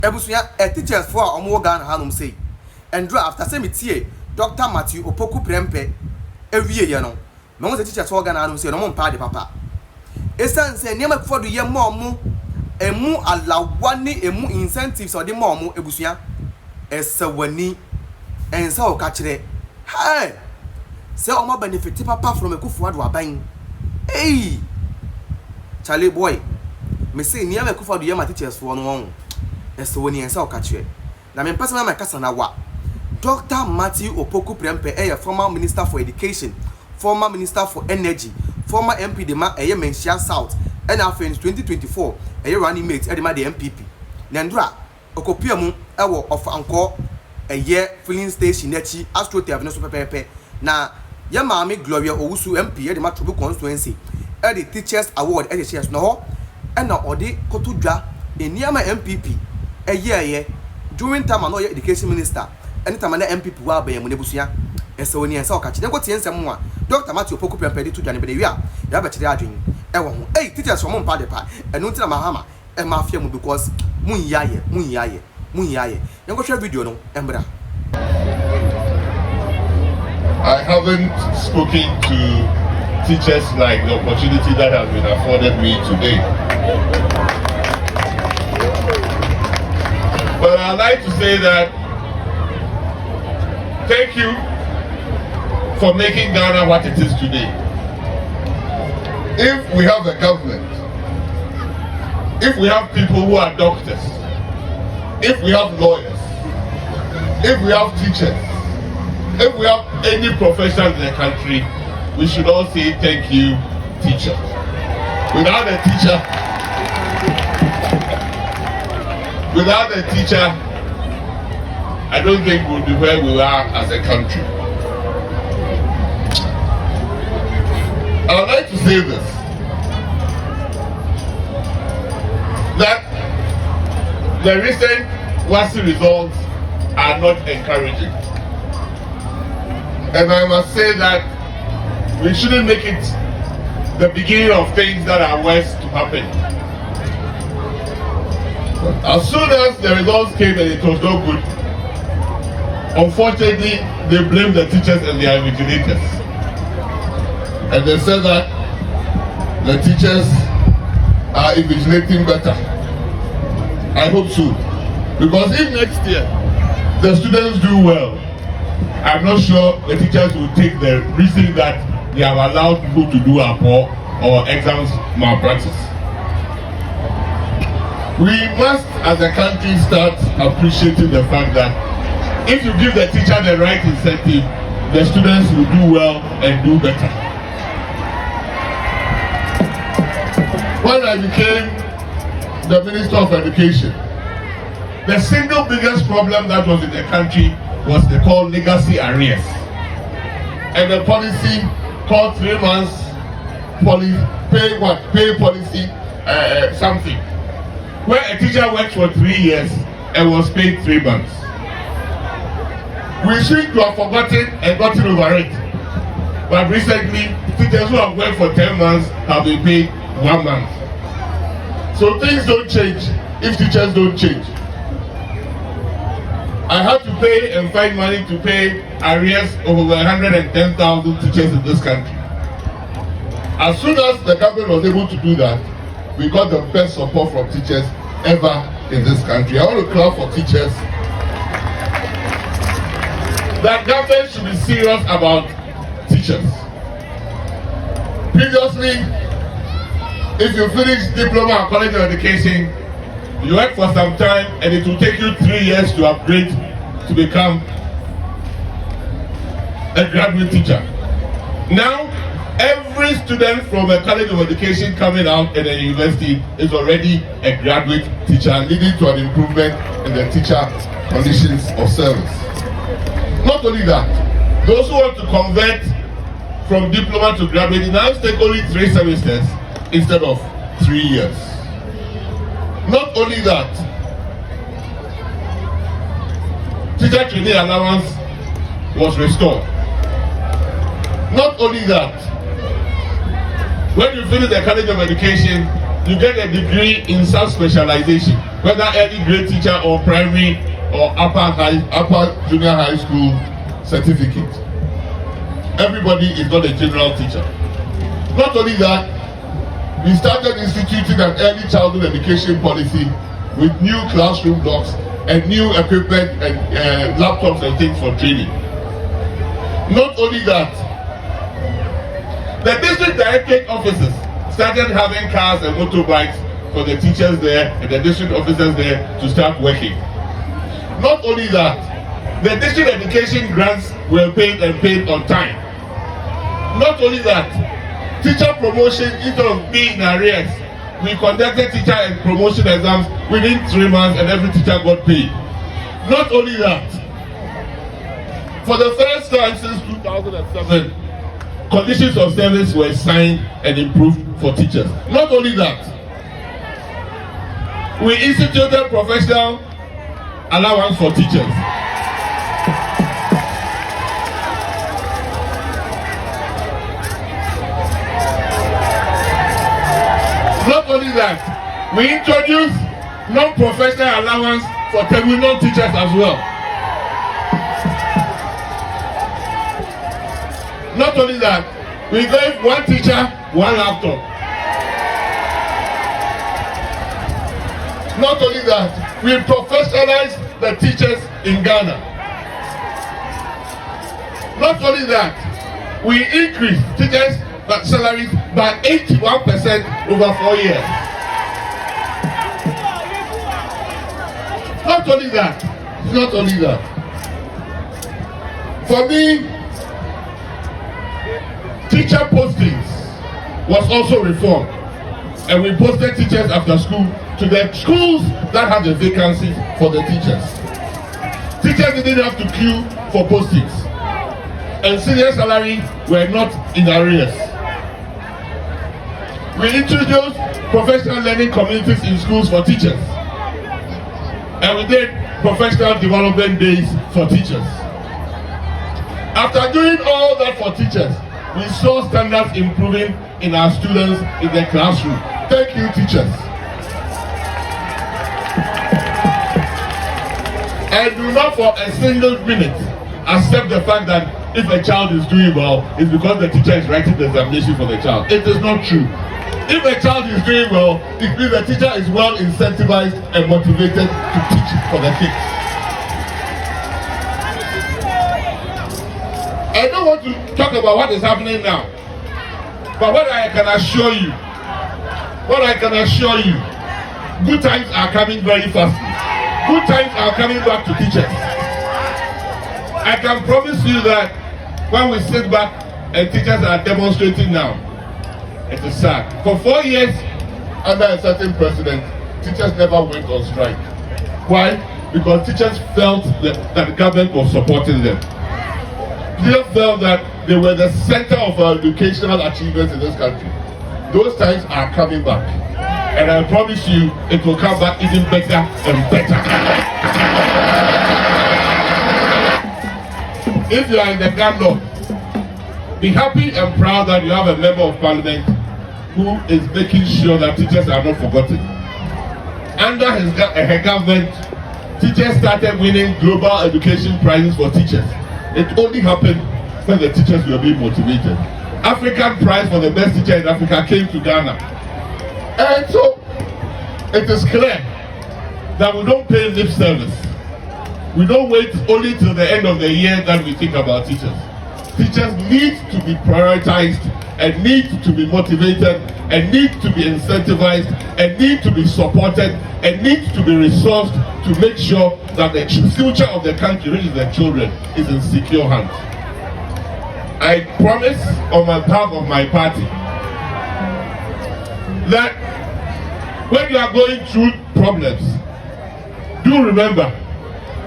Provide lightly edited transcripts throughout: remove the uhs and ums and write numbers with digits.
ebusuya teachers for omo Ghana hanum say and after say me tie Dr. Matthew Opoku Prempe ewie ye no me say teachers for Ghana hanum say no mo mpa de papa esan say niam akufo do ye mo emu alawani emu incentives or the mo ebusuya esawani ensa o ka kire hey say omo benefit papa from akufo ado aban hey Charlie boy me say niam akufo do ye ma teachers for no won esawani ensa o ka kire na me pesa na kasa na wa Dr. Matthew Opoku Prempe former minister for education, former minister for energy, former MP de ma Menchia South and after in 2024 running mate the NPP Nandra okopia mu ewo of anko filling station nechi astro tea no so pepepe na ya maame Gloria Owusu MP the ma Trobu constituency the teachers award the shares no ho na odi kotodwa eniama NPP during time no education minister anytime na NPP wa ba yamu nebusuya esewoni ensa okachi nenko tie nsem a Dr. Matthew Opoku Prempe de to dwane be wi a ya ba kire adwen ewo ho teachers from mpa de pa enu ntina mahama e ma afia mu because mun yaye nenko hwe video no embra. I haven't spoken to teachers like the opportunity that has been afforded me today, but I'd like to say that thank you for making Ghana what it is today. If we have a government, if we have people who are doctors, if we have lawyers, if we have teachers, if we have any profession in the country, we should all say thank you, teacher. Without a teacher, I don't think we'll be where we are as a country. I would like to say this, that the recent WASI results are not encouraging. And I must say that we shouldn't make it the beginning of things that are worse to happen. As soon as the results came and it was not good, unfortunately, they blame the teachers and their invigilators. And they said that the teachers are invigilating better. I hope so. Because if next year the students do well, I'm not sure the teachers will take the reason that they have allowed people to do apport or exams malpractice. We must, as a country, start appreciating the fact that if you give the teacher the right incentive, the students will do well and do better. When I became the Minister of Education, the single biggest problem that was in the country was the called legacy arrears. And the policy called 3 months pay policy something. Where a teacher worked for 3 years and was paid 3 months. We seem to have forgotten and gotten over it. But recently, teachers who have worked for 10 months have been paid 1 month. So things don't change if teachers don't change. I had to pay and find money to pay arrears of over 110,000 teachers in this country. As soon as the government was able to do that, we got the best support from teachers ever in this country. I want to clap for teachers. That government should be serious about teachers. Previously, if you finish diploma and college of education, you work for some time and it will take you 3 years to upgrade to become a graduate teacher. Now, every student from a college of education coming out at a university is already a graduate teacher, leading to an improvement in the teacher conditions of service. Not only that, those who want to convert from diploma to graduate now take only 3 semesters instead of 3 years. Not only that, teacher training allowance was restored. Not only that, when you finish the college of education, you get a degree in self-specialization. whether early grade teacher or primary or upper junior high school certificate. Everybody is not a general teacher. Not only that, we started instituting an early childhood education policy with new classroom blocks and new equipment and laptops and things for training. Not only that, the district directorate officers started having cars and motorbikes for the teachers there and the district officers there to start working. Not only that, the district education grants were paid and paid on time. Not only that, teacher promotion, instead of being in arrears, we conducted teacher and promotion exams within 3 months and every teacher got paid. Not only that, for the first time since 2007, conditions of service were signed and improved for teachers. Not only that, we instituted professional allowance for teachers. Not only that, we introduced non-professional allowance for terminal teachers as well. Not only that, we gave one teacher one laptop. Not only that, we professionalized the teachers in Ghana. Not only that, we increased teachers' salaries by 81% over 4 years. Not only that, for me, teacher postings was also reformed, and we posted teachers after school to the schools that had the vacancies for the teachers. Teachers didn't have to queue for postings, and senior salary were not in arrears. We introduced professional learning communities in schools for teachers, and we did professional development days for teachers. After doing all that for teachers, we saw standards improving in our students in the classroom. Thank you, teachers. I do not for a single minute accept the fact that if a child is doing well, it's because the teacher is writing the examination for the child. It is not true. If a child is doing well, it means the teacher is well incentivized and motivated to teach for the kids. I don't want to talk about what is happening now, but what I can assure you, good times are coming very fast. Good times are coming back to teachers. I can promise you that when we sit back and teachers are demonstrating now, it is sad. For 4 years, under a certain president, teachers never went on strike. Why? Because teachers felt that the government was supporting them. They felt that they were the center of our educational achievements in this country. Those times are coming back. And I promise you, it will come back even better and better. If you are in the Ghana, be happy and proud that you have a member of parliament who is making sure that teachers are not forgotten. Under her government, teachers started winning global education prizes for teachers. It only happened when the teachers were being motivated. African prize for the best teacher in Africa came to Ghana. And so, it is clear that we don't pay lip service. We don't wait only till the end of the year that we think about teachers. Teachers need to be prioritized and need to be motivated and need to be incentivized and need to be supported and need to be resourced to make sure that the future of the country, which is the children, is in secure hands. I promise on behalf of my party that when you are going through problems, do remember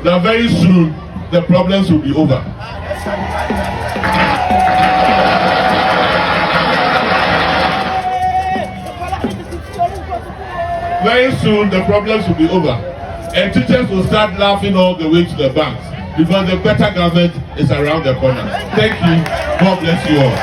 that very soon the problems will be over. Very soon the problems will be over and teachers will start laughing all the way to the banks because the better government is around the corner. Thank you. God bless you all.